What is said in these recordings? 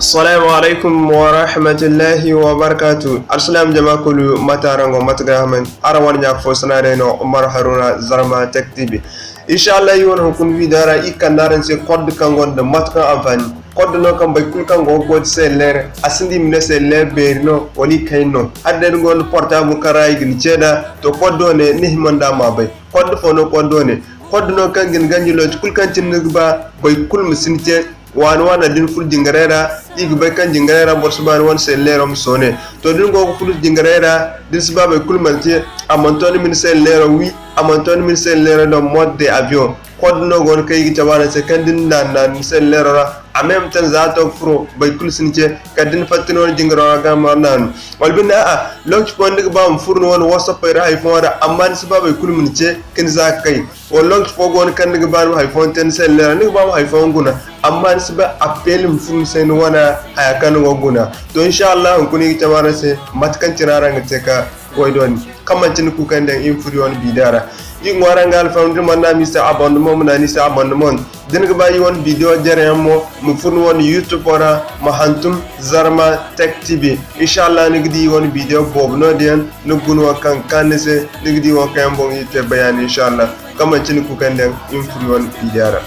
Assalamu alaikum wa rahmatullahi wa barakatuh. Arsalam jama kulu matarango matgahamen arawan nya fo sanare no Umar Haruna Zarma Tech TV. Inshallah yon hukun vidara ikandaran se code kangon de matka amfani. Code no kan bay kul kango god se ler asindi mine se ler berno wali kayno. Adden gon portable karay gin ceda to code ne nihmanda ma bay. Code fo no code ne. Code no kan gin ganjulo kul kan tinigba bay kul misinche wana din ful jingarera igbe kan jingarera borsuban won se lerom sone to din go ful jingarera din sibabe kulmanti amantoni min se lero wi amantoni min se lero do mode de avion kod no gon kay gi tabana se kan din nan se lero en même temps za to fro bay kul sinche kadin fatino jingaro ga manan wal bin a launch point ga bam furno won whatsapp ra iphone da amma sibabe kulmince kin za kai o launch fo gon kan ga bam iphone 10 se lero ni bam iphone guna amma ni ba appel mfum sen wana ayakan goguna to inshallah kuni tabara se matkan tirara ngate ka goydon kamantin ku kan dan infuri won bidara yi ngwarangal founder manna mr abonnement mona ni sa abonnement din ga bayi won video jere mo mu furno won youtube ora mahantum Zarma Tech TV inshallah ni gidi won video bob no den no gunwa kan kanese ni gidi won kan bon yite bayan inshallah kamantin ku kan dan infuri won bidara.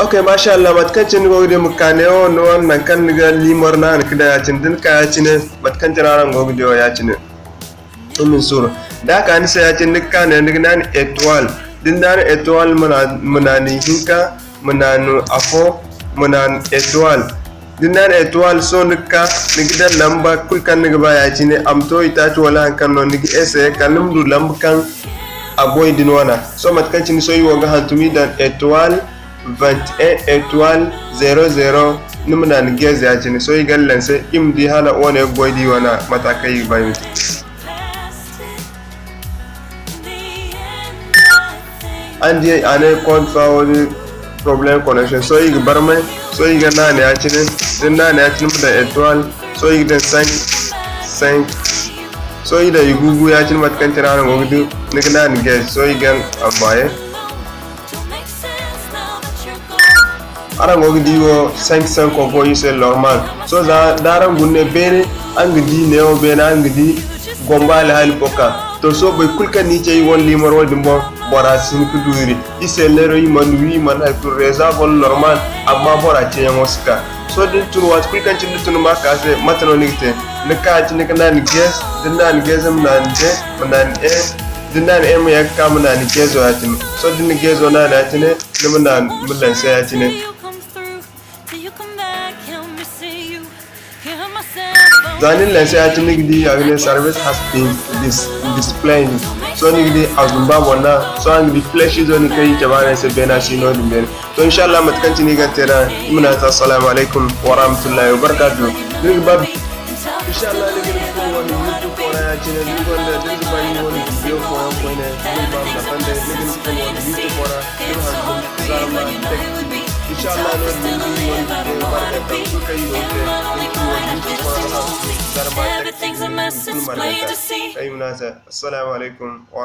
Okay, mashallah matkancin gogde mukane o no nan kan ga limor na an kida yacin din ka yacine matkancin ran gogde o yacine min sura da ka ni sai yacin dukkan ne din nan etoile din dan etoile muna ni hinka muna no afo muna etoile din nan etoile so dukka ni gidan lamba kulkan ni ba yacine amto ita to wala kan no ni ese kanum du lambukan aboy din wana so matkancin so yi woga hantumi dan etoile 21 étoile 00 numna ngeze ya jini so yigal lense imdi hala one boydi wana matakai bayu andi ane code forward problem connection so yig barme so yiga nane ya jini din nane ya jini da étoile so yig den 5 so yida yugugu ya jini matkan tirana ngogdu nigna ngeze so yigan abaye arango gidiwo 500 ko yise normal so za daran gunne bene angidi neo bene angidi gombale hal poka to so be kulka ni cey won limor wadi mbo bora sin ku duri ise lero yi man ay pour reza bon normal amma bora cey moska so din tur wat kulkan ci dutun ma ka se matano nigte ne ka ci ne kana ni ges din nan gesam nan de nan dinnan em ya kamna ni gezo yatin so din gezo na natine nimnan mullan sai yatine zanin lense yatin nigdi agne service has been displayed so nigdi azumba wona so nigdi flash zo ni kai jabana se bena sino dimbe to inshallah matkanci ni gantera imna ta assalamu alaikum wa rahmatullahi wa barakatuh nigba inshallah nigdi ko woni youtube ko ya chine ni gonda nigdi bayi woni video ko ko ne ni ba na pande nigdi ko woni youtube ko ra ni ha Zarma Tech TV inshallah no ni woni video barka ko kai no ke ni ko woni youtube ko ra Zarma Tech TV assalamu alaikum wa